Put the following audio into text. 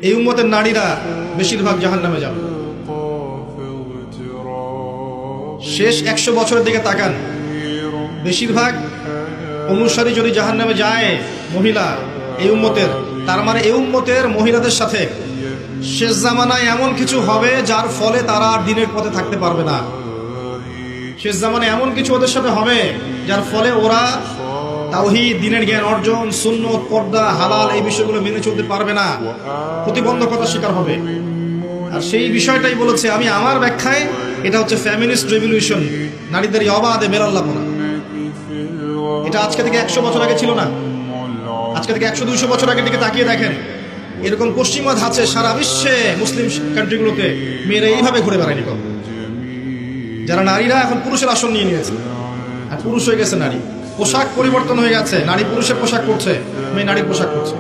এই উম্মতের নারীরা বেশিরভাগ জাহান্নামে যাবে। শেষ 100 বছরের দিকে তাকান, বেশিরভাগ অনুসারী যদি জাহান্নামে যায় মহিলা এই উম্মতের, তার মানে এই উম্মতের মহিলাদের সাথে শেষ জামানায় এমন কিছু হবে যার ফলে তারা আর দিনের পথে থাকতে পারবে না। শেষ জামানায় এমন কিছু ওদের সাথে হবে যার ফলে ওরা তাওহীদ, দিনের জ্ঞান অর্জন, সুন্নত, পর্দা, হালাল এই বিষয়গুলো মেনে চলতে পারবে না, প্রতিবন্ধকতার শিকার হবে। আর সেই বিষয়টাই বলেছে আমি আমার ব্যাখ্যায়, এটা হচ্ছে ফেমিনিস্ট রেভলিউশন, নারীদের অবাধে মেলাল্লাপনা। এটা আজকে থেকে 100 বছর আগে ছিল না, আজকে থেকে 100-200 বছর আগের দিকে তাকিয়ে দেখেন, এরকম পশ্চিমা ধাঁচে সারা বিশ্বে মুসলিম কান্ট্রিগুলোতে মেয়েরা এইভাবে ঘুরে বেড়ায়নি। যারা নারীরা এখন পুরুষের আসন নিয়ে নিয়েছে, আর পুরুষ হয়ে গেছে নারী, পোশাক পরিবর্তন হয়ে গেছে, নারী পুরুষের পোশাক করছে, মেয়ে নারীর পোশাক করছে।